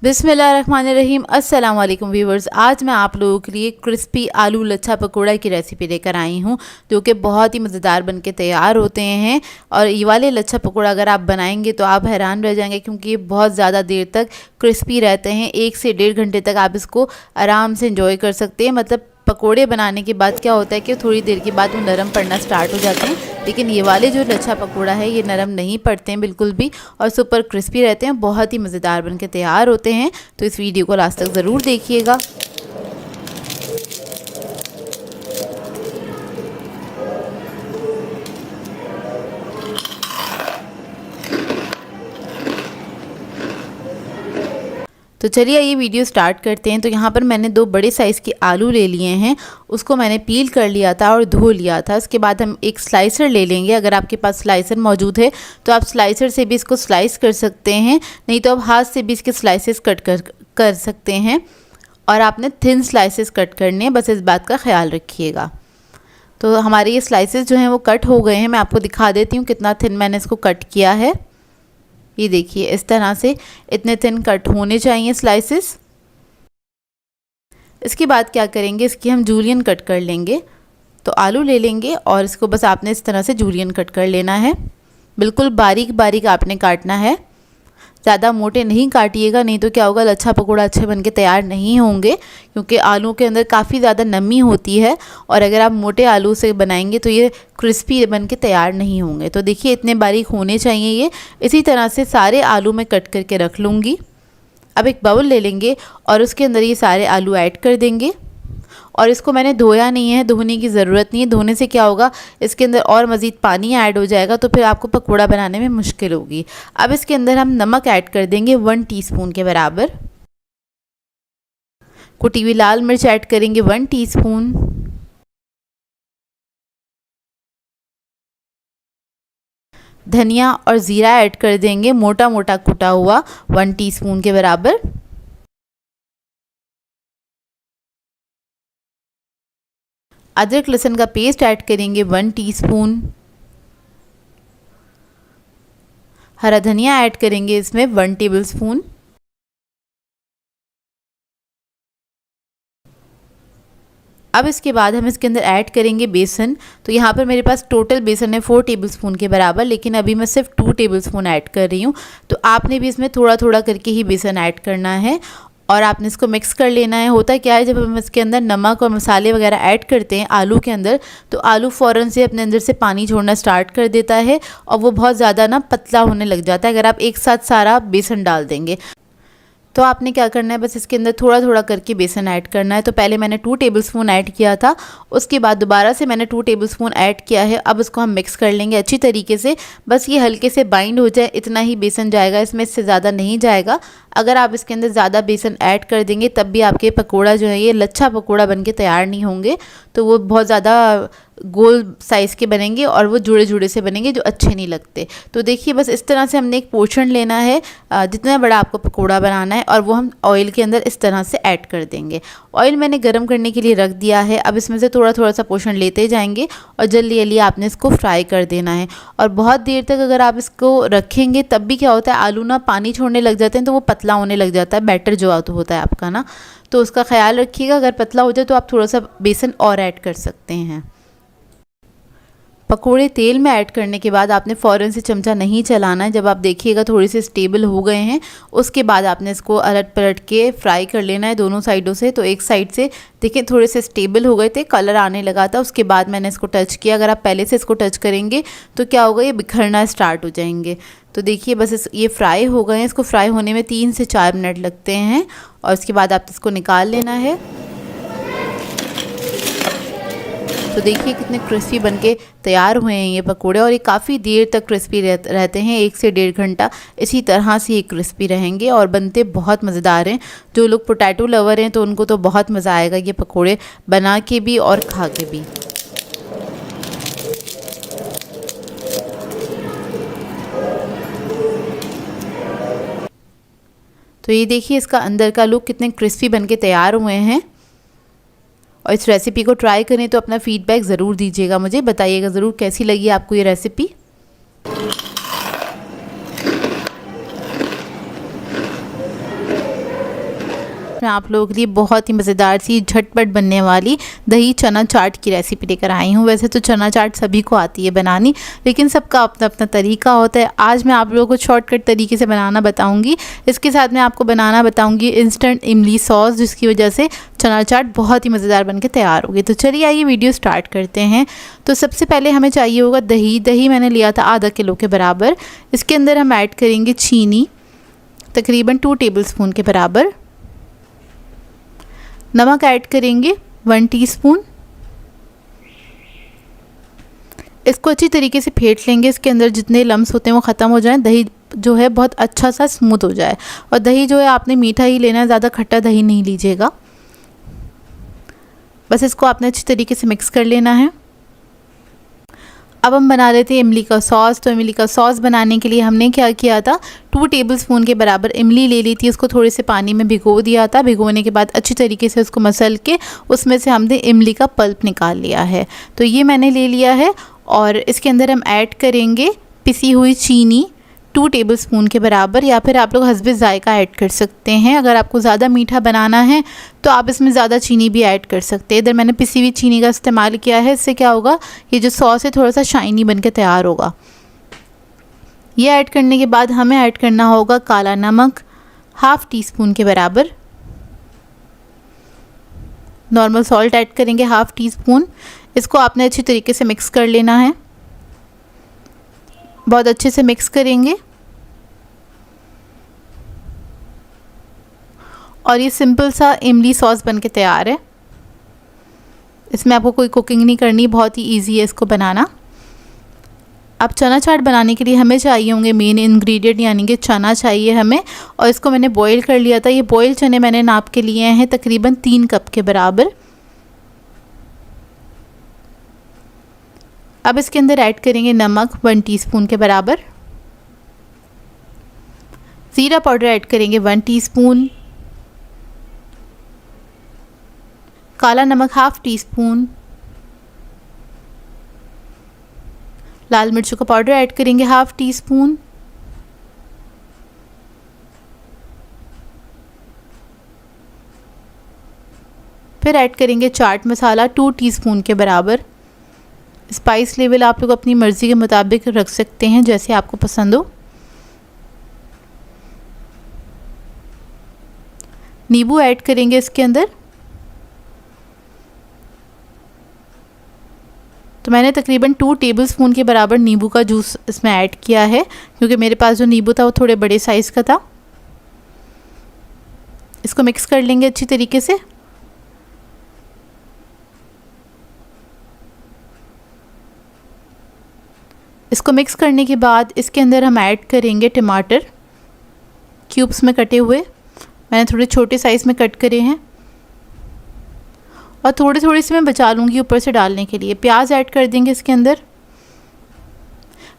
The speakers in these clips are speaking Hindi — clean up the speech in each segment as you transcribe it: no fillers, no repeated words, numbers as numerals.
बिस्मिल्लाहिर्रहमानिर्रहीम। अस्सलाम वालेकुम व्यूवर्स। आज मैं आप लोगों के लिए क्रिस्पी आलू लच्छा पकौड़ा की रेसिपी लेकर आई हूँ, जो कि बहुत ही मज़ेदार बनके तैयार होते हैं। और ये वाले लच्छा पकौड़ा अगर आप बनाएंगे तो आप हैरान रह जाएंगे, क्योंकि ये बहुत ज़्यादा देर तक क्रिस्पी रहते हैं। 1 से 1.5 घंटे तक आप इसको आराम से इंजॉय कर सकते हैं। मतलब पकोड़े बनाने के बाद क्या होता है कि थोड़ी देर के बाद वो नरम पड़ना स्टार्ट हो जाते हैं, लेकिन ये वाले जो लच्छा पकोड़ा है ये नरम नहीं पड़ते हैं बिल्कुल भी, और सुपर क्रिस्पी रहते हैं। बहुत ही मज़ेदार बनके तैयार होते हैं। तो इस वीडियो को लास्ट तक ज़रूर देखिएगा। तो चलिए ये वीडियो स्टार्ट करते हैं। तो यहाँ पर मैंने 2 बड़े साइज़ के आलू ले लिए हैं, उसको मैंने पील कर लिया था और धो लिया था। उसके बाद हम एक स्लाइसर ले लेंगे। अगर आपके पास स्लाइसर मौजूद है तो आप स्लाइसर से भी इसको स्लाइस कर सकते हैं, नहीं तो आप हाथ से भी इसके स्लाइसेस कट कर सकते हैं। और आपने थिन स्लाइसेस कट करने हैं, बस इस बात का ख्याल रखिएगा। तो हमारे ये स्लाइसेस जो हैं वो कट हो गए हैं। मैं आपको दिखा देती हूँ कितना थिन मैंने इसको कट किया है। ये देखिए, इस तरह से इतने थिन कट होने चाहिए स्लाइसेस। इसके बाद क्या करेंगे, इसकी हम जूलियन कट कर लेंगे। तो आलू ले लेंगे और इसको बस आपने इस तरह से जूलियन कट कर लेना है। बिल्कुल बारीक बारीक आपने काटना है, ज़्यादा मोटे नहीं काटिएगा, नहीं तो क्या होगा, लच्छा पकौड़ा अच्छे बनके तैयार नहीं होंगे, क्योंकि आलू के अंदर काफ़ी ज़्यादा नमी होती है। और अगर आप मोटे आलू से बनाएंगे तो ये क्रिस्पी बनके तैयार नहीं होंगे। तो देखिए, इतने बारीक होने चाहिए ये। इसी तरह से सारे आलू मैं कट करके रख लूँगी। अब एक बाउल ले लेंगे और उसके अंदर ये सारे आलू ऐड कर देंगे। और इसको मैंने धोया नहीं है, धोने की ज़रूरत नहीं है। धोने से क्या होगा, इसके अंदर और मज़ीद पानी ऐड हो जाएगा, तो फिर आपको पकौड़ा बनाने में मुश्किल होगी। अब इसके अंदर हम नमक ऐड कर देंगे 1 टीस्पून के बराबर। कुटी हुई लाल मिर्च ऐड करेंगे 1 टीस्पून। धनिया और ज़ीरा ऐड कर देंगे मोटा मोटा कुटा हुआ 1 टीस्पून के बराबर। अदरक लहसुन का पेस्ट ऐड करेंगे 1 टीस्पून। हरा धनिया ऐड करेंगे इसमें 1 टेबलस्पून। अब इसके बाद हम इसके अंदर ऐड करेंगे बेसन। तो यहाँ पर मेरे पास टोटल बेसन है 4 टेबलस्पून के बराबर, लेकिन अभी मैं सिर्फ 2 टेबलस्पून ऐड कर रही हूँ। तो आपने भी इसमें थोड़ा थोड़ा करके ही बेसन ऐड करना है और आपने इसको मिक्स कर लेना है। होता क्या है, जब हम इसके अंदर नमक और मसाले वगैरह ऐड करते हैं आलू के अंदर, तो आलू फ़ौरन से अपने अंदर से पानी छोड़ना स्टार्ट कर देता है और वो बहुत ज़्यादा ना पतला होने लग जाता है अगर आप एक साथ सारा बेसन डाल देंगे। तो आपने क्या करना है, बस इसके अंदर थोड़ा थोड़ा करके बेसन ऐड करना है। तो पहले मैंने 2 टेबलस्पून ऐड किया था, उसके बाद दोबारा से मैंने 2 टेबलस्पून ऐड किया है। अब इसको हम मिक्स कर लेंगे अच्छी तरीके से। बस ये हल्के से बाइंड हो जाए, इतना ही बेसन जाएगा इसमें, इससे ज़्यादा नहीं जाएगा। अगर आप इसके अंदर ज़्यादा बेसन ऐड कर देंगे तब भी आपके पकौड़ा जो है ये लच्छा पकौड़ा बनके तैयार नहीं होंगे। तो वो बहुत ज़्यादा गोल साइज़ के बनेंगे और वो जुड़े जुड़े से बनेंगे, जो अच्छे नहीं लगते। तो देखिए, बस इस तरह से हमने एक पोर्शन लेना है, जितना बड़ा आपको पकौड़ा बनाना है, और वो हम ऑयल के अंदर इस तरह से ऐड कर देंगे। ऑयल मैंने गर्म करने के लिए रख दिया है। अब इसमें से थोड़ा थोड़ा सा पोर्शन लेते जाएंगे और जल्दी जल्दी आपने इसको फ्राई कर देना है। और बहुत देर तक अगर आप इसको रखेंगे तब भी क्या होता है, आलू ना पानी छोड़ने लग जाते हैं, तो वो पतला होने लग जाता है बैटर जो होता है आपका ना। तो उसका ख्याल रखिएगा, अगर पतला हो जाए तो आप थोड़ा सा बेसन और ऐड कर सकते हैं। पकोड़े तेल में ऐड करने के बाद आपने फ़ौरन से चमचा नहीं चलाना है। जब आप देखिएगा थोड़े से स्टेबल हो गए हैं, उसके बाद आपने इसको अलट पलट के फ्राई कर लेना है दोनों साइडों से। तो एक साइड से देखिए थोड़े से स्टेबल हो गए थे, कलर आने लगा था, उसके बाद मैंने इसको टच किया। अगर आप पहले से इसको टच करेंगे तो क्या होगा, ये बिखरना स्टार्ट हो जाएंगे। तो देखिए, बस ये फ्राई हो गए हैं। इसको फ्राई होने में 3 से 4 मिनट लगते हैं और उसके बाद आप इसको निकाल लेना है। तो देखिए कितने क्रिस्पी बनके तैयार हुए हैं ये पकोड़े, और ये काफ़ी देर तक क्रिस्पी रहते हैं, 1 से 1.5 घंटा इसी तरह से ये क्रिस्पी रहेंगे और बनते बहुत मज़ेदार हैं। जो लोग पोटैटो लवर हैं तो उनको तो बहुत मज़ा आएगा ये पकोड़े बना के भी और खा के भी। तो ये देखिए इसका अंदर का लुक कितने क्रिस्पी बनके तैयार हुए हैं। और इस रेसिपी को ट्राई करें तो अपना फीडबैक ज़रूर दीजिएगा, मुझे बताइएगा ज़रूर कैसी लगी आपको ये रेसिपी। मैं आप लोगों के लिए बहुत ही मज़ेदार सी झटपट बनने वाली दही चना चाट की रेसिपी लेकर आई हूँ। वैसे तो चना चाट सभी को आती है बनानी, लेकिन सबका अपना अपना तरीका होता है। आज मैं आप लोगों को शॉर्टकट तरीके से बनाना बताऊँगी। इसके साथ मैं आपको बनाना बताऊँगी इंस्टेंट इमली सॉस, जिसकी वजह से चना चाट बहुत ही मज़ेदार बन के तैयार होगी। तो चलिए आइए वीडियो स्टार्ट करते हैं। तो सबसे पहले हमें चाहिए होगा दही। दही मैंने लिया था आधा किलो के बराबर। इसके अंदर हम ऐड करेंगे चीनी तकरीबन 2 टेबलस्पून के बराबर। नमक ऐड करेंगे 1 टीस्पून। इसको अच्छी तरीके से फेंट लेंगे। इसके अंदर जितने लम्स होते हैं वो ख़त्म हो जाएं, दही जो है बहुत अच्छा सा स्मूथ हो जाए। और दही जो है आपने मीठा ही लेना है, ज़्यादा खट्टा दही नहीं लीजिएगा। बस इसको आपने अच्छी तरीके से मिक्स कर लेना है। अब हम बना लेते हैं इमली का सॉस। तो इमली का सॉस बनाने के लिए हमने क्या किया था, 2 टेबलस्पून के बराबर इमली ले ली थी। उसको थोड़े से पानी में भिगो दिया था। भिगोने के बाद अच्छी तरीके से उसको मसल के उसमें से हमने इमली का पल्प निकाल लिया है। तो ये मैंने ले लिया है। और इसके अंदर हम ऐड करेंगे पिसी हुई चीनी 2 टेबलस्पून के बराबर, या फिर आप लोग हस्बे ज़ायका ऐड कर सकते हैं। अगर आपको ज़्यादा मीठा बनाना है तो आप इसमें ज़्यादा चीनी भी ऐड कर सकते हैं। इधर मैंने पिसी हुई चीनी का इस्तेमाल किया है। इससे क्या होगा, ये जो सॉस है थोड़ा सा शाइनी बन के तैयार होगा। ये ऐड करने के बाद हमें ऐड करना होगा काला नमक 1/2 टीस्पून के बराबर। नॉर्मल सॉल्ट ऐड करेंगे 1/2 टीस्पून। इसको आपने अच्छी तरीके से मिक्स कर लेना है। बहुत अच्छे से मिक्स करेंगे। और ये सिंपल सा इमली सॉस बन के तैयार है। इसमें आपको कोई कुकिंग नहीं करनी, बहुत ही इजी है इसको बनाना। अब चना चाट बनाने के लिए हमें चाहिए होंगे मेन इंग्रेडिएंट, यानी कि चना चाहिए हमें। और इसको मैंने बॉईल कर लिया था। ये बॉईल चने मैंने नाप के लिए हैं तकरीबन 3 कप के बराबर। अब इसके अंदर ऐड करेंगे नमक 1 टीस्पून के बराबर। ज़ीरा पाउडर ऐड करेंगे 1 टीस्पून। काला नमक 1/2 टीस्पून। लाल मिर्चों का पाउडर ऐड करेंगे 1/2 टीस्पून। फिर ऐड करेंगे चाट मसाला 2 टीस्पून के बराबर। स्पाइस लेवल आप लोग अपनी मर्ज़ी के मुताबिक रख सकते हैं, जैसे आपको पसंद हो। नींबू ऐड करेंगे इसके अंदर। तो मैंने तकरीबन 2 टेबलस्पून के बराबर नींबू का जूस इसमें ऐड किया है, क्योंकि मेरे पास जो नींबू था वो थोड़े बड़े साइज़ का था। इसको मिक्स कर लेंगे अच्छी तरीके से। इसको मिक्स करने के बाद इसके अंदर हम ऐड करेंगे टमाटर क्यूब्स में कटे हुए। मैंने थोड़े छोटे साइज़ में कट करे हैं और थोड़ी थोड़ी सी मैं बचा लूँगी ऊपर से डालने के लिए। प्याज ऐड कर देंगे इसके अंदर।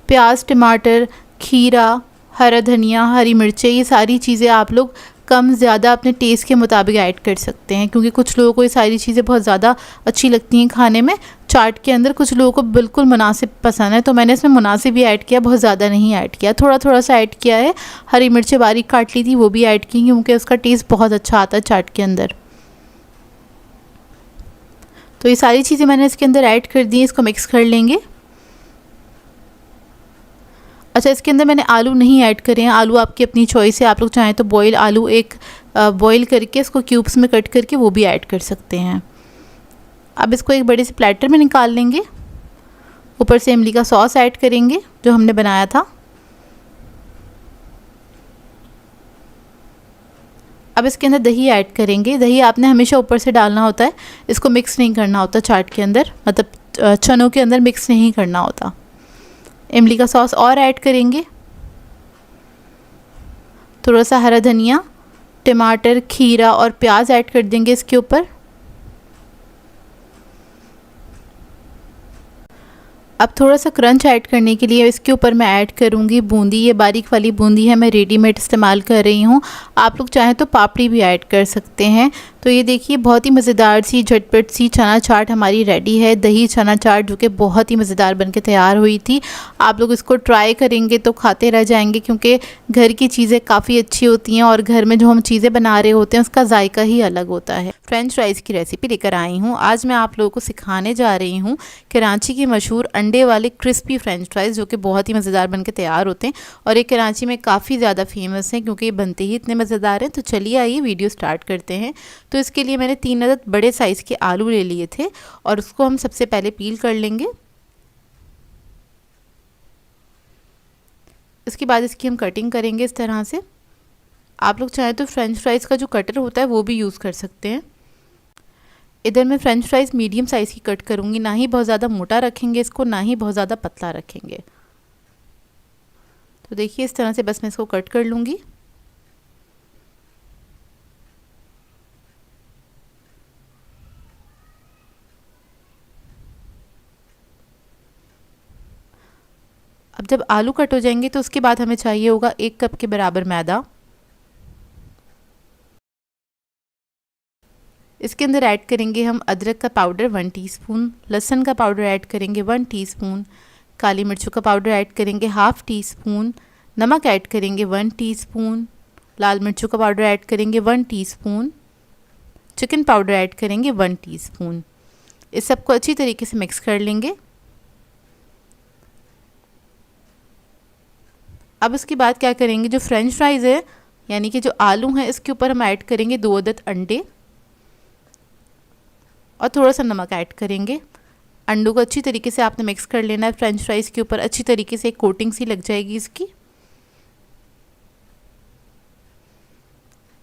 प्याज, टमाटर, खीरा, हरा धनिया, हरी मिर्चें, ये सारी चीज़ें आप लोग कम ज़्यादा अपने टेस्ट के मुताबिक ऐड कर सकते हैं, क्योंकि कुछ लोगों को ये सारी चीज़ें बहुत ज़्यादा अच्छी लगती हैं खाने में चाट के अंदर। कुछ लोगों को बिल्कुल मुनासिब पसंद है, तो मैंने इसमें मुनासिब ही ऐड किया, बहुत ज़्यादा नहीं ऐड किया, थोड़ा थोड़ा सा ऐड किया है। हरी मिर्चें बारीक काट ली थी, वो भी ऐड की, क्योंकि उसका टेस्ट बहुत अच्छा आता है चाट के अंदर। तो ये सारी चीज़ें मैंने इसके अंदर ऐड कर दी। इसको मिक्स कर लेंगे। अच्छा, इसके अंदर मैंने आलू नहीं ऐड करे हैं। आलू आपकी अपनी चॉइस है, आप लोग चाहें तो बॉयल आलू एक बॉयल करके इसको क्यूब्स में कट करके वो भी ऐड कर सकते हैं। अब इसको एक बड़े से प्लेटर में निकाल लेंगे। ऊपर से इमली का सॉस ऐड करेंगे जो हमने बनाया था। अब इसके अंदर दही ऐड करेंगे। दही आपने हमेशा ऊपर से डालना होता है, इसको मिक्स नहीं करना होता चाट के अंदर, मतलब चनों के अंदर मिक्स नहीं करना होता। इमली का सॉस और ऐड करेंगे। थोड़ा सा हरा धनिया, टमाटर, खीरा और प्याज ऐड कर देंगे इसके ऊपर। अब थोड़ा सा क्रंच ऐड करने के लिए इसके ऊपर मैं ऐड करूँगी बूंदी। ये बारीक वाली बूंदी है, मैं रेडीमेड इस्तेमाल कर रही हूँ। आप लोग चाहें तो पापड़ी भी ऐड कर सकते हैं। तो ये देखिए बहुत ही मज़ेदार सी झटपट सी चना चाट हमारी रेडी है। दही चना चाट जो कि बहुत ही मज़ेदार बनके तैयार हुई थी। आप लोग इसको ट्राई करेंगे तो खाते रह जाएंगे, क्योंकि घर की चीज़ें काफ़ी अच्छी होती हैं और घर में जो हम चीज़ें बना रहे होते हैं उसका जायका ही अलग होता है। फ्रेंच फ्राइज़ की रेसिपी लेकर आई हूँ। आज मैं आप लोगों को सिखाने जा रही हूँ कराची की मशहूर अंडे वाले क्रिस्पी फ्रेंच फ्राइज़, जो कि बहुत ही मज़ेदार बनके तैयार होते हैं और ये कराची में काफ़ी ज़्यादा फेमस हैं क्योंकि ये बनते ही इतने मज़ेदार हैं। तो चलिए आइए वीडियो स्टार्ट करते हैं। तो इसके लिए मैंने 3 अदद बड़े साइज़ के आलू ले लिए थे और उसको हम सबसे पहले पील कर लेंगे। इसके बाद इसकी हम कटिंग करेंगे इस तरह से। आप लोग चाहें तो फ्रेंच फ्राइज़ का जो कटर होता है वो भी यूज़ कर सकते हैं। इधर मैं फ्रेंच फ्राइज़ मीडियम साइज़ की कट करूँगी, ना ही बहुत ज़्यादा मोटा रखेंगे इसको, ना ही बहुत ज़्यादा पतला रखेंगे। तो देखिए इस तरह से बस मैं इसको कट कर लूँगी। अब जब आलू कट हो जाएंगे तो उसके बाद हमें चाहिए होगा 1 कप के बराबर मैदा। इसके अंदर ऐड करेंगे हम अदरक का पाउडर 1 टीस्पून, लहसुन का पाउडर ऐड करेंगे 1 टीस्पून, काली मिर्चों का पाउडर ऐड करेंगे 1/2 टीस्पून, नमक ऐड करेंगे 1 टीस्पून, लाल मिर्चों का पाउडर ऐड करेंगे 1 टीस्पून, चिकन पाउडर ऐड करेंगे 1 टीस्पून। इस सबको अच्छी तरीके से मिक्स कर लेंगे। अब इसके बाद क्या करेंगे, जो फ्रेंच फ्राइज़ है यानी कि जो आलू हैं इसके ऊपर हम ऐड करेंगे 2 अदद अंडे और थोड़ा सा नमक ऐड करेंगे। अंडों को अच्छी तरीके से आपने मिक्स कर लेना है। फ्रेंच फ्राइज़ के ऊपर अच्छी तरीके से एक कोटिंग सी लग जाएगी इसकी।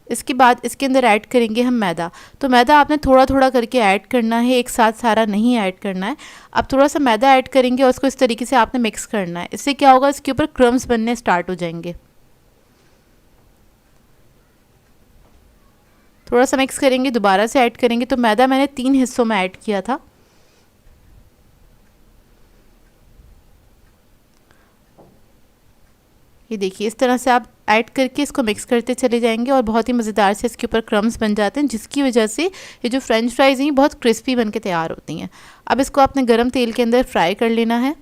इसके बाद इसके अंदर ऐड करेंगे हम मैदा। तो मैदा आपने थोड़ा थोड़ा करके ऐड करना है, एक साथ सारा नहीं ऐड करना है। अब थोड़ा सा मैदा ऐड करेंगे और उसको इस तरीके से आपने मिक्स करना है। इससे क्या होगा, इसके ऊपर क्रम्स बनने स्टार्ट हो जाएंगे। थोड़ा सा मिक्स करेंगे, दोबारा से ऐड करेंगे। तो मैदा मैंने 3 हिस्सों में ऐड किया था। ये देखिए इस तरह से आप ऐड करके इसको मिक्स करते चले जाएंगे और बहुत ही मज़ेदार से इसके ऊपर क्रम्स बन जाते हैं, जिसकी वजह से ये जो फ्रेंच फ्राइज़ हैं बहुत क्रिस्पी बन के तैयार होती हैं। अब इसको आपने गरम तेल के अंदर फ्राई कर लेना है।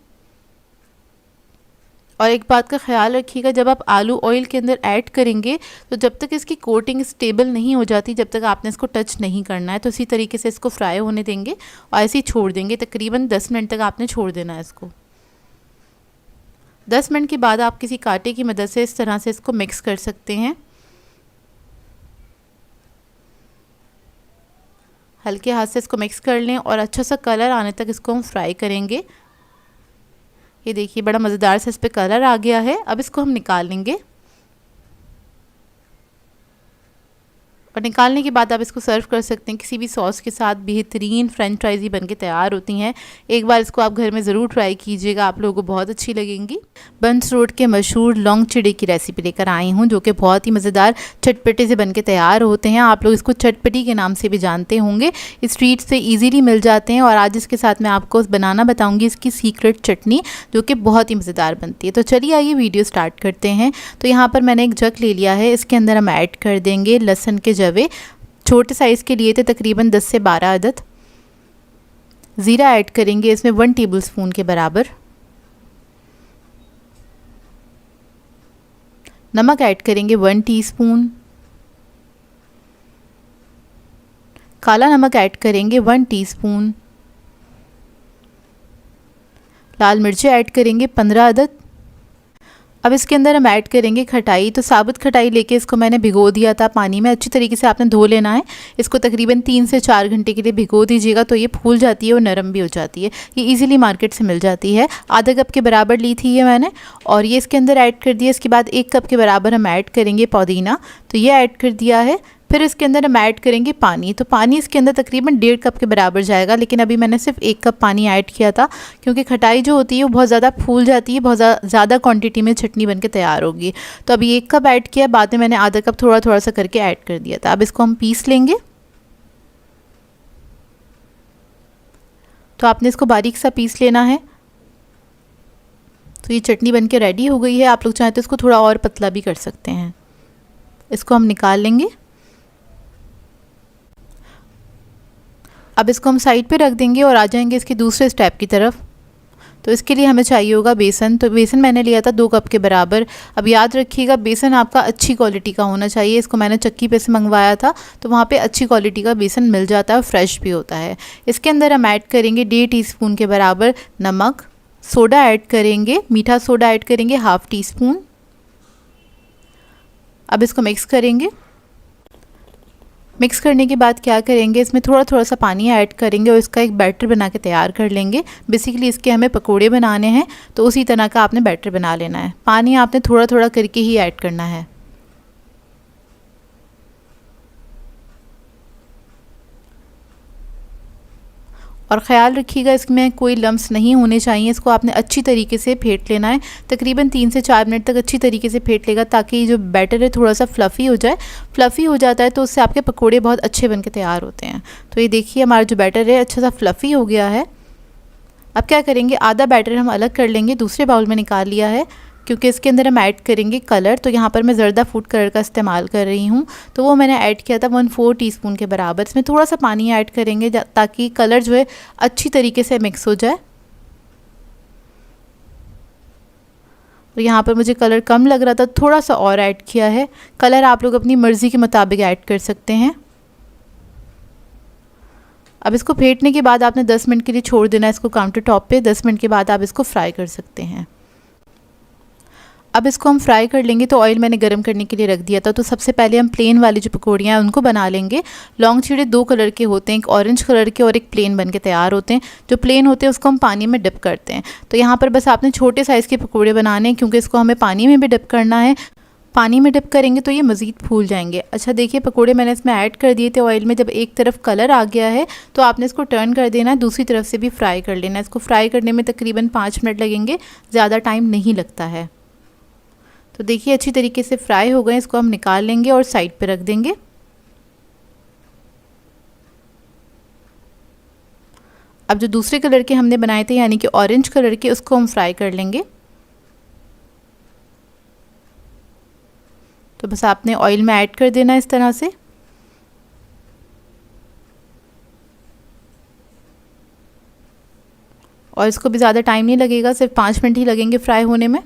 और एक बात का ख्याल रखिएगा, जब आप आलू ऑयल के अंदर ऐड करेंगे तो जब तक इसकी कोटिंग स्टेबल नहीं हो जाती जब तक आपने इसको टच नहीं करना है। तो इसी तरीके से इसको फ्राई होने देंगे और ऐसे ही छोड़ देंगे। तकरीबन 10 मिनट तक आपने छोड़ देना है इसको। 10 मिनट के बाद आप किसी कांटे की मदद से इस तरह से इसको मिक्स कर सकते हैं। हल्के हाथ से इसको मिक्स कर लें और अच्छा सा कलर आने तक इसको हम फ्राई करेंगे। ये देखिए बड़ा मज़ेदार सा इस पे कलर आ गया है। अब इसको हम निकाल लेंगे और निकालने के बाद आप इसको सर्व कर सकते हैं किसी भी सॉस के साथ। बेहतरीन फ्रेंच फ्राइज़ ही बनके तैयार होती हैं। एक बार इसको आप घर में ज़रूर ट्राई कीजिएगा, आप लोगों को बहुत अच्छी लगेंगी। बंस रोड के मशहूर लौंग चिड़े की रेसिपी लेकर आई हूँ, जो कि बहुत ही मज़ेदार चटपटे से बनके तैयार होते हैं। आप लोग इसको चटपटी के नाम से भी जानते होंगे। स्ट्रीट से ईज़िली मिल जाते हैं। और आज इसके साथ मैं आपको बनाना बताऊँगी इसकी सीक्रेट चटनी, जो कि बहुत ही मज़ेदार बनती है। तो चलिए आइए वीडियो स्टार्ट करते हैं। तो यहाँ पर मैंने एक जग ले लिया है, इसके अंदर हम ऐड कर देंगे लहसुन के जवे। छोटे साइज़ के लिए थे तकरीबन 10 से 12 अदद। ज़ीरा ऐड करेंगे इसमें 1 टेबलस्पून के बराबर। नमक ऐड करेंगे 1 टीस्पून। काला नमक ऐड करेंगे 1 टीस्पून। लाल मिर्चें ऐड करेंगे 15 अदद। अब इसके अंदर हम ऐड करेंगे खटाई। तो साबुत खटाई लेके इसको मैंने भिगो दिया था पानी में। अच्छी तरीके से आपने धो लेना है। इसको तकरीबन 3 से 4 घंटे के लिए भिगो दीजिएगा, तो ये फूल जाती है और नरम भी हो जाती है। ये इजीली मार्केट से मिल जाती है। आधा कप के बराबर ली थी ये मैंने और ये इसके अंदर ऐड कर दिया। इसके बाद 1 कप के बराबर हम ऐड करेंगे पुदीना, तो ये ऐड कर दिया है। फिर इसके अंदर हम ऐड करेंगे पानी। तो पानी इसके अंदर तकरीबन 1.5 कप के बराबर जाएगा, लेकिन अभी मैंने सिर्फ 1 कप पानी ऐड किया था, क्योंकि खटाई जो होती है वो बहुत ज़्यादा फूल जाती है, बहुत ज़्यादा क्वांटिटी में चटनी बनके तैयार होगी। तो अभी 1 कप ऐड किया, बाद में मैंने आधा कप थोड़ा थोड़ा सा करके ऐड कर दिया था। अब इसको हम पीस लेंगे। तो आपने इसको बारीक सा पीस लेना है। तो ये चटनी बनके रेडी हो गई है। आप लोग चाहें तो इसको थोड़ा और पतला भी कर सकते हैं। इसको हम निकाल लेंगे। अब इसको हम साइड पे रख देंगे और आ जाएंगे इसके दूसरे स्टेप की तरफ। तो इसके लिए हमें चाहिए होगा बेसन। तो बेसन मैंने लिया था 2 कप के बराबर। अब याद रखिएगा बेसन आपका अच्छी क्वालिटी का होना चाहिए। इसको मैंने चक्की पे से मंगवाया था, तो वहाँ पे अच्छी क्वालिटी का बेसन मिल जाता है और फ्रेश भी होता है। इसके अंदर हम ऐड करेंगे 1.5 टीस्पून के बराबर नमक, सोडा ऐड करेंगे, मीठा सोडा ऐड करेंगे 1/2 टीस्पून। अब इसको मिक्स करेंगे। मिक्स करने के बाद क्या करेंगे, इसमें थोड़ा थोड़ा सा पानी ऐड करेंगे और इसका एक बैटर बना के तैयार कर लेंगे। बेसिकली इसके हमें पकोड़े बनाने हैं, तो उसी तरह का आपने बैटर बना लेना है। पानी आपने थोड़ा थोड़ा करके ही ऐड करना है। और ख़्याल रखिएगा इसमें कोई लम्स नहीं होने चाहिए। इसको आपने अच्छी तरीके से फेंट लेना है। तकरीबन 3 से 4 मिनट तक अच्छी तरीके से फेंट लेगा, ताकि जो बैटर है थोड़ा सा फ्लफ़ी हो जाए। फ्लफ़ी हो जाता है तो उससे आपके पकोड़े बहुत अच्छे बन के तैयार होते हैं। तो ये देखिए हमारा जो बैटर है अच्छा सा फ्लफ़ी हो गया है। अब क्या करेंगे, आधा बैटर हम अलग कर लेंगे, दूसरे बाउल में निकाल लिया है, क्योंकि इसके अंदर हम ऐड करेंगे कलर। तो यहाँ पर मैं ज़र्दा फूड कलर का इस्तेमाल कर रही हूँ। तो वो मैंने ऐड किया था 1/4 टीस्पून के बराबर। इसमें थोड़ा सा पानी ऐड करेंगे ताकि कलर जो है अच्छी तरीके से मिक्स हो जाए। तो यहाँ पर मुझे कलर कम लग रहा था, थोड़ा सा और ऐड किया है। कलर आप लोग अपनी मर्ज़ी के मुताबिक ऐड कर सकते हैं। अब इसको फेंटने के बाद आपने 10 मिनट के लिए छोड़ देना है इसको काउंटर टॉप पे। 10 मिनट के बाद आप इसको फ्राई कर सकते हैं। अब इसको हम फ्राई कर लेंगे। तो ऑयल मैंने गरम करने के लिए रख दिया था। तो सबसे पहले हम प्लेन वाली जो पकौड़ियाँ हैं उनको बना लेंगे। लौंग चीड़े 2 कलर के होते हैं, एक ऑरेंज कलर के और एक प्लेन बन के तैयार होते हैं। जो प्लेन होते हैं उसको हम पानी में डिप करते हैं। तो यहाँ पर बस आपने छोटे साइज़ के पकौड़े बनाने हैं, क्योंकि इसको हमें पानी में भी डिप करना है। पानी में डिप करेंगे तो ये मज़ीद फूल जाएंगे। अच्छा देखिए पकोड़े मैंने इसमें ऐड कर दिए थे ऑयल में। जब एक तरफ कलर आ गया है तो आपने इसको टर्न कर देना है, दूसरी तरफ से भी फ्राई कर लेना है। इसको फ्राई करने में तकरीबन 5 मिनट लगेंगे, ज़्यादा टाइम नहीं लगता है। तो देखिए अच्छी तरीके से फ्राई हो गए। इसको हम निकाल लेंगे और साइड पे रख देंगे। अब जो दूसरे कलर के हमने बनाए थे यानी कि ऑरेंज कलर के, उसको हम फ्राई कर लेंगे। तो बस आपने ऑयल में ऐड कर देना इस तरह से। और इसको भी ज़्यादा टाइम नहीं लगेगा, सिर्फ 5 मिनट ही लगेंगे फ्राई होने में।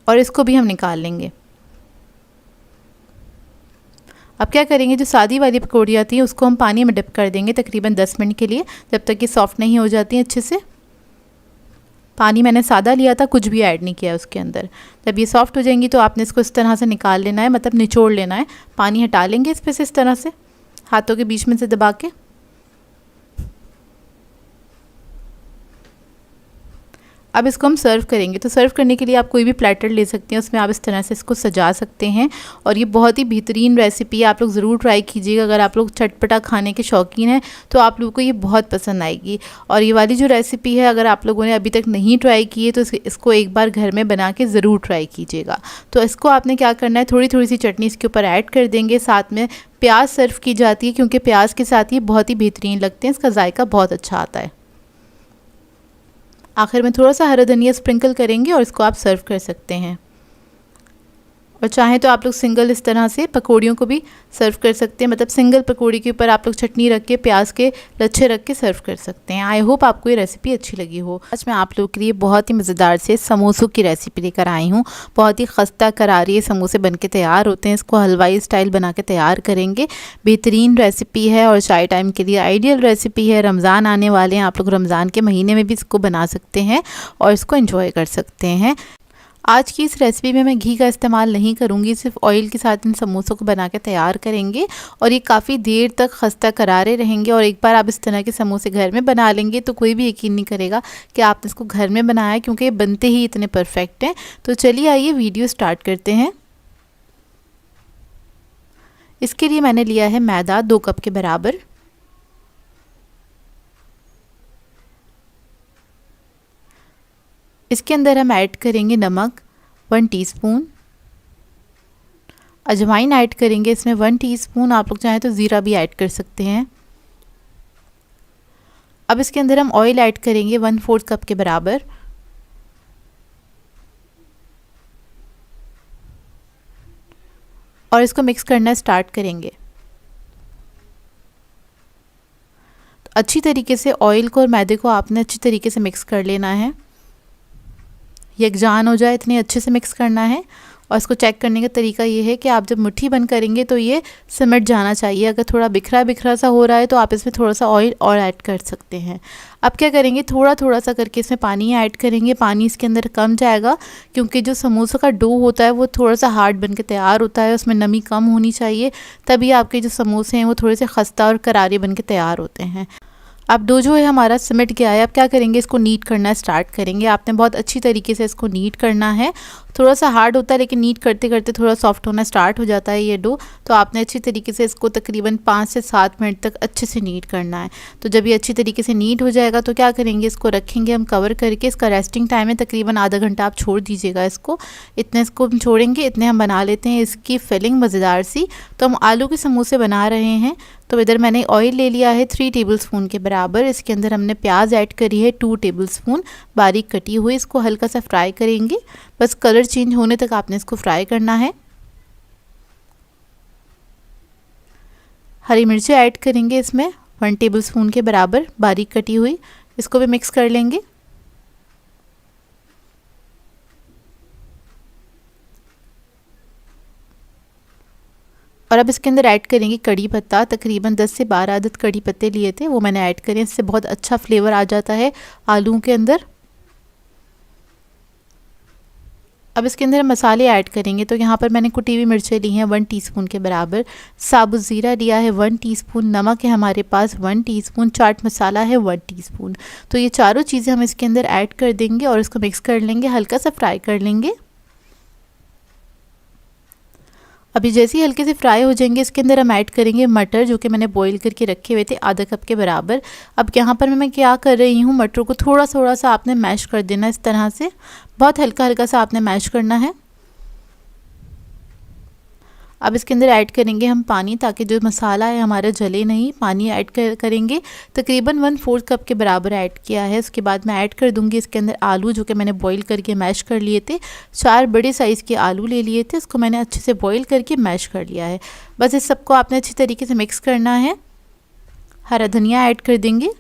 और इसको भी हम निकाल लेंगे। अब क्या करेंगे, जो सादी वाली पकौड़ियाँ थी उसको हम पानी में डिप कर देंगे तकरीबन 10 मिनट के लिए, जब तक कि सॉफ़्ट नहीं हो जाती हैं अच्छे से। पानी मैंने सादा लिया था, कुछ भी ऐड नहीं किया उसके अंदर। जब ये सॉफ़्ट हो जाएंगी तो आपने इसको इस तरह से निकाल लेना है, मतलब निचोड़ लेना है। पानी हटा लेंगे इस पर से इस तरह से हाथों के बीच में से दबा के। अब इसको हम सर्व करेंगे। तो सर्व करने के लिए आप कोई भी प्लेटर ले सकते हैं, उसमें आप इस तरह से इसको सजा सकते हैं। और ये बहुत ही बेहतरीन रेसिपी है, आप लोग ज़रूर ट्राई कीजिएगा। अगर आप लोग चटपटा खाने के शौकीन हैं तो आप लोगों को ये बहुत पसंद आएगी। और ये वाली जो रेसिपी है, अगर आप लोगों ने अभी तक नहीं ट्राई की है तो इसको एक बार घर में बना के ज़रूर ट्राई कीजिएगा। तो इसको आपने क्या करना है, थोड़ी थोड़ी सी चटनी इसके ऊपर ऐड कर देंगे। साथ में प्याज सर्व की जाती है, क्योंकि प्याज के साथ ये बहुत ही बेहतरीन लगते हैं, इसका जायका बहुत अच्छा आता है। आखिर में थोड़ा सा हरा धनिया स्प्रिंकल करेंगे और इसको आप सर्व कर सकते हैं। और चाहें तो आप लोग सिंगल इस तरह से पकौड़ियों को भी सर्व कर सकते हैं, मतलब सिंगल पकौड़ी के ऊपर आप लोग चटनी रख के प्याज के लच्छे रख के सर्व कर सकते हैं। आई होप आपको ये रेसिपी अच्छी लगी हो। आज मैं आप लोगों के लिए बहुत ही मज़ेदार से समोसों की रेसिपी लेकर आई हूँ। बहुत ही खस्ता करारी समोसे बन के तैयार होते हैं। इसको हलवाई स्टाइल बना के तैयार करेंगे। बेहतरीन रेसिपी है और चाय टाइम के लिए आइडियल रेसिपी है। रमज़ान आने वाले हैं, आप लोग रमज़ान के महीने में भी इसको बना सकते हैं और इसको एंजॉय कर सकते हैं। आज की इस रेसिपी में मैं घी का इस्तेमाल नहीं करूँगी, सिर्फ ऑयल के साथ इन समोसों को बना के तैयार करेंगे। और ये काफ़ी देर तक खस्ता करारे रहेंगे। और एक बार आप इस तरह के समोसे घर में बना लेंगे तो कोई भी यकीन नहीं करेगा कि आपने इसको घर में बनाया है, क्योंकि ये बनते ही इतने परफेक्ट हैं। तो चलिए आइए वीडियो स्टार्ट करते हैं। इसके लिए मैंने लिया है मैदा 2 कप के बराबर। इसके अंदर हम ऐड करेंगे नमक 1 टीस्पून, अजवाइन ऐड करेंगे इसमें 1 टीस्पून। आप लोग चाहें तो ज़ीरा भी ऐड कर सकते हैं। अब इसके अंदर हम ऑयल ऐड करेंगे 1/4 कप के बराबर। और इसको मिक्स करना स्टार्ट करेंगे। तो अच्छी तरीके से ऑयल को और मैदे को आपने अच्छी तरीके से मिक्स कर लेना है, यकजान हो जाए इतने अच्छे से मिक्स करना है। और इसको चेक करने का तरीका ये है कि आप जब मुट्ठी बंद करेंगे तो ये सिमट जाना चाहिए। अगर थोड़ा बिखरा बिखरा सा हो रहा है तो आप इसमें थोड़ा सा ऑयल और ऐड कर सकते हैं। अब क्या करेंगे, थोड़ा थोड़ा सा करके इसमें पानी ऐड करेंगे। पानी इसके अंदर कम जाएगा क्योंकि जो समोसा का डो होता है वो थोड़ा सा हार्ड बन के तैयार होता है, उसमें नमी कम होनी चाहिए, तभी आपके जो समोसे हैं वो थोड़े से खस्ता और करारे बन के तैयार होते हैं। अब डो जो है हमारा सिमट गया है। अब क्या करेंगे, इसको नीट करना स्टार्ट करेंगे। आपने बहुत अच्छी तरीके से इसको नीट करना है। थोड़ा सा हार्ड होता है लेकिन नीट करते करते थोड़ा सॉफ्ट होना स्टार्ट हो जाता है ये डो। तो आपने अच्छी तरीके से इसको तकरीबन 5 से 7 मिनट तक अच्छे से नीट करना है। तो जब ये अच्छी तरीके से नीट हो जाएगा तो क्या करेंगे, इसको रखेंगे हम कवर करके। इसका रेस्टिंग टाइम है तकरीबन आधा घंटा, आप छोड़ दीजिएगा इसको। इतने इसको हम छोड़ेंगे, इतने हम बना लेते हैं इसकी फिलिंग मज़ेदार सी। तो हम आलू के समोसे बना रहे हैं। तो इधर मैंने ऑयल ले लिया है 3 टेबलस्पून के बराबर। इसके अंदर हमने प्याज ऐड करी है 2 टेबलस्पून बारीक कटी हुई। इसको हल्का सा फ्राई करेंगे, बस कलर चेंज होने तक आपने इसको फ्राई करना है। हरी मिर्ची ऐड करेंगे इसमें 1 टेबलस्पून के बराबर बारीक कटी हुई। इसको भी मिक्स कर लेंगे। और अब इसके अंदर ऐड करेंगे कड़ी पत्ता। तकरीबन 10 से 12 अदद कड़ी पत्ते लिए थे, वो मैंने ऐड करें। इससे बहुत अच्छा फ्लेवर आ जाता है आलू के अंदर। अब इसके अंदर मसाले ऐड करेंगे। तो यहाँ पर मैंने कुटी हुई मिर्चें ली हैं 1 टीस्पून के बराबर, साबुत ज़ीरा लिया है 1 टीस्पून, नमक है हमारे पास 1 टीस्पून, चाट मसाला है 1 टीस्पून। तो ये चारों चीज़ें हम इसके अंदर ऐड कर देंगे और इसको मिक्स कर लेंगे, हल्का सा फ्राई कर लेंगे। अभी जैसे ही हल्के से फ्राई हो जाएंगे इसके अंदर हम ऐड करेंगे मटर, जो कि मैंने बॉईल करके रखे हुए थे आधा कप के बराबर। अब यहाँ पर मैं क्या कर रही हूँ, मटर को थोड़ा थोड़ा सा आपने मैश कर देना इस तरह से, बहुत हल्का हल्का सा आपने मैश करना है। अब इसके अंदर ऐड करेंगे हम पानी, ताकि जो मसाला है हमारा जले नहीं। पानी ऐड करेंगे तकरीबन 1/4 कप के बराबर ऐड किया है। उसके बाद मैं ऐड कर दूंगी इसके अंदर आलू, जो कि मैंने बॉईल करके मैश कर लिए थे। 4 बड़े साइज़ के आलू ले लिए थे, उसको मैंने अच्छे से बॉईल करके मैश कर लिया है। बस इस सबको आपने अच्छी तरीके से मिक्स करना है। हरा धनिया ऐड कर देंगे।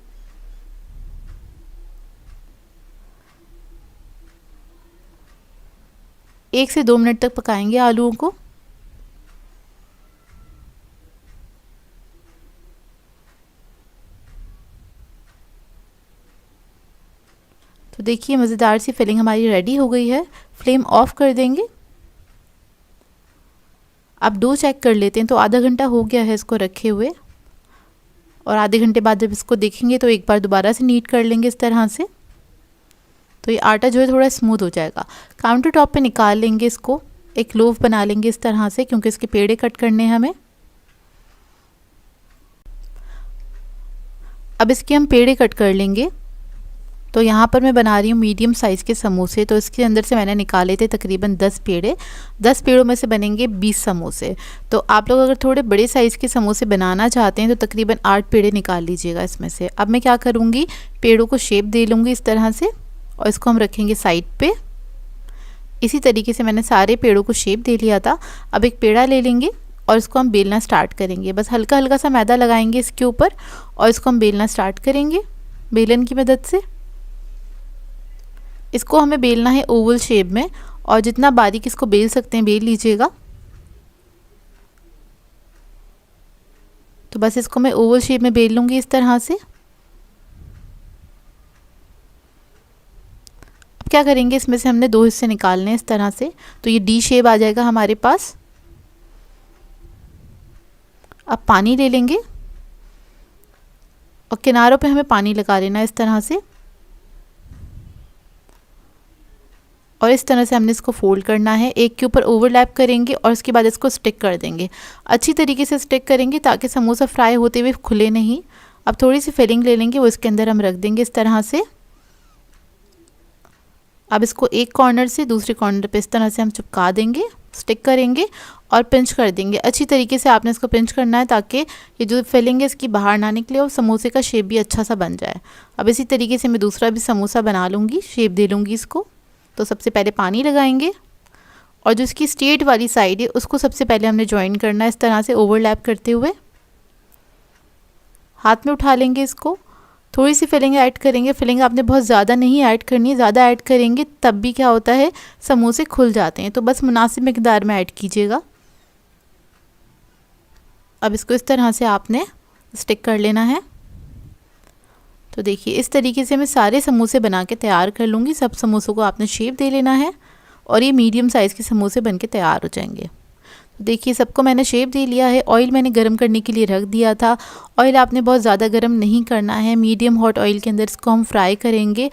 एक से 2 मिनट तक पकाएंगे आलूओं को। तो देखिए मज़ेदार सी फिलिंग हमारी रेडी हो गई है। फ्लेम ऑफ कर देंगे। अब डो चेक कर लेते हैं। तो आधा घंटा हो गया है इसको रखे हुए, और आधे घंटे बाद जब इसको देखेंगे तो एक बार दोबारा से नीट कर लेंगे इस तरह से। तो ये आटा जो है थोड़ा स्मूथ हो जाएगा। काउंटर टॉप पे निकाल लेंगे इसको, एक लोफ बना लेंगे इस तरह से, क्योंकि इसके पेड़े कट करने हैं हमें। अब इसके हम पेड़े कट कर लेंगे। तो यहाँ पर मैं बना रही हूँ मीडियम साइज़ के समोसे। तो इसके अंदर से मैंने निकाले थे तकरीबन 10 पेड़े। 10 पेड़ों में से बनेंगे 20 समोसे। तो आप लोग अगर थोड़े बड़े साइज़ के समोसे बनाना चाहते हैं तो तकरीबन 8 पेड़े निकाल लीजिएगा इसमें से। अब मैं क्या करूँगी, पेड़ों को शेप दे लूँगी इस तरह से, और इसको हम रखेंगे साइड पे। इसी तरीके से मैंने सारे पेड़ों को शेप दे लिया था। अब एक पेड़ा ले लेंगे और इसको हम बेलना स्टार्ट करेंगे। बस हल्का हल्का सा मैदा लगाएंगे इसके ऊपर और इसको हम बेलना स्टार्ट करेंगे बेलन की मदद से। इसको हमें बेलना है ओवल शेप में, और जितना बारीक इसको बेल सकते हैं बेल लीजिएगा। तो बस इसको मैं ओवल शेप में बेल लूँगी इस तरह से। अब क्या करेंगे, इसमें से हमने 2 हिस्से निकालने हैं इस तरह से। तो ये डी शेप आ जाएगा हमारे पास। अब पानी ले लेंगे और किनारों पे हमें पानी लगा लेना इस तरह से, और इस तरह से हमने इसको फोल्ड करना है। एक के ऊपर ओवरलैप करेंगे और उसके बाद इसको स्टिक कर देंगे। अच्छी तरीके से स्टिक करेंगे ताकि समोसा फ्राई होते हुए खुले नहीं। अब थोड़ी सी फिलिंग ले लेंगे, वो इसके अंदर हम रख देंगे इस तरह से। अब इसको एक कॉर्नर से दूसरे कॉर्नर पे इस तरह से हम चिपका देंगे स्टिक करेंगे और पिंच कर देंगे। अच्छी तरीके से आपने इसको पिंच करना है ताकि ये जो फिलिंग है इसकी बाहर ना निकले और समोसे का शेप भी अच्छा सा बन जाए। अब इसी तरीके से मैं दूसरा भी समोसा बना लूँगी, शेप दे लूँगी इसको। तो सबसे पहले पानी लगाएंगे और जो इसकी स्ट्रेट वाली साइड है उसको सबसे पहले हमने ज्वाइन करना है इस तरह से ओवरलैप करते हुए। हाथ में उठा लेंगे इसको, थोड़ी सी फिलिंग ऐड करेंगे। फिलिंग आपने बहुत ज़्यादा नहीं ऐड करनी है, ज़्यादा ऐड करेंगे तब भी क्या होता है समोसे खुल जाते हैं, तो बस मुनासिब मिकदार में ऐड कीजिएगा। अब इसको इस तरह से आपने स्टिक कर लेना है। तो देखिए इस तरीके से मैं सारे समोसे बना के तैयार कर लूँगी। सब समोसों को आपने शेप दे लेना है और ये मीडियम साइज़ के समोसे बन के तैयार हो जाएंगे। तो देखिए सबको मैंने शेप दे लिया है। ऑयल मैंने गरम करने के लिए रख दिया था। ऑयल आपने बहुत ज़्यादा गरम नहीं करना है, मीडियम हॉट ऑयल के अंदर इसको हम फ्राई करेंगे।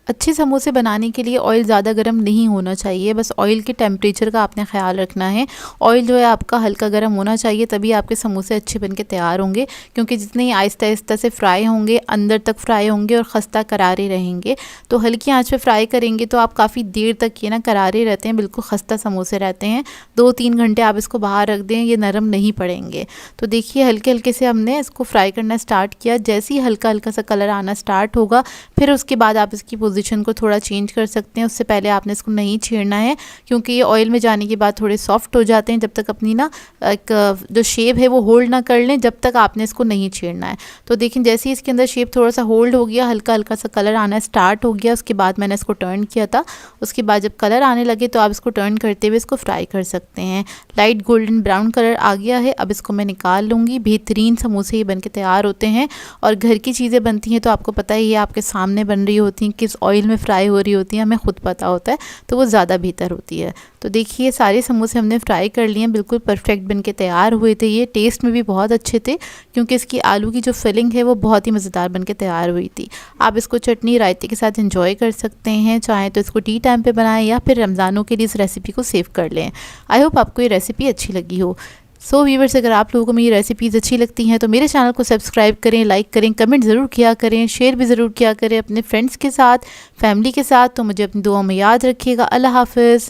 अच्छे समोसे बनाने के लिए ऑयल ज़्यादा गर्म नहीं होना चाहिए, बस ऑयल के टेम्परेचर का आपने ख्याल रखना है। ऑयल जो है आपका हल्का गर्म होना चाहिए, तभी आपके समोसे अच्छे बन के तैयार होंगे, क्योंकि जितने ही आहिस्ता आहिस्ता से फ्राई होंगे अंदर तक फ्राई होंगे और खस्ता करारे रहेंगे। तो हल्की आंच पे फ्राई करेंगे तो आप काफ़ी देर तक ये ना करारे रहते हैं, बिल्कुल खस्ता समोसे रहते हैं। 2-3 घंटे आप इसको बाहर रख दें, ये नरम नहीं पड़ेंगे। तो देखिए हल्के हल्के से हमने इसको फ्राई करना स्टार्ट किया। जैसे ही हल्का हल्का सा कलर आना स्टार्ट होगा फिर उसके बाद आप इसकी पोजीशन को थोड़ा चेंज कर सकते हैं। उससे पहले आपने इसको नहीं छेड़ना है, क्योंकि ये ऑयल में जाने के बाद थोड़े सॉफ्ट हो जाते हैं। जब तक अपनी ना एक जो शेप है वो होल्ड ना कर लें, जब तक आपने इसको नहीं छेड़ना है। तो देखें जैसे ही इसके अंदर शेप थोड़ा सा होल्ड हो गया, हल्का हल्का सा कलर आना स्टार्ट हो गया, उसके बाद मैंने इसको टर्न किया था। उसके बाद जब कलर आने लगे तो आप इसको टर्न करते हुए इसको फ्राई कर सकते हैं। लाइट गोल्डन ब्राउन कलर आ गया है, अब इसको मैं निकाल लूँगी। बेहतरीन समोसे ये बन के तैयार होते हैं। और घर की चीज़ें बनती हैं तो आपको पता है ये आपके सामने बन रही होती हैं, किस ऑयल में फ्राई हो रही होती है हमें खुद पता होता है, तो वो ज़्यादा बेहतर होती है। तो देखिए सारे समोसे हमने फ्राई कर लिए हैं, बिल्कुल परफेक्ट बन के तैयार हुए थे। ये टेस्ट में भी बहुत अच्छे थे, क्योंकि इसकी आलू की जो फिलिंग है वो बहुत ही मज़ेदार बन के तैयार हुई थी। आप इसको चटनी रायते के साथ एंजॉय कर सकते हैं, चाहें तो इसको टी टाइम पे बनाएं या फिर रमज़ानों के लिए इस रेसिपी को सेव कर लें। आई होप आपको ये रेसिपी अच्छी लगी हो। सो व्यूअर्स, अगर आप लोगों को मेरी रेसिपीज़ अच्छी लगती हैं तो मेरे चैनल को सब्सक्राइब करें, लाइक करें, कमेंट ज़रूर किया करें, शेयर भी ज़रूर किया करें अपने फ्रेंड्स के साथ, फैमिली के साथ। तो मुझे अपनी दुआ में याद रखिएगा। अल्लाह हाफ़िज़।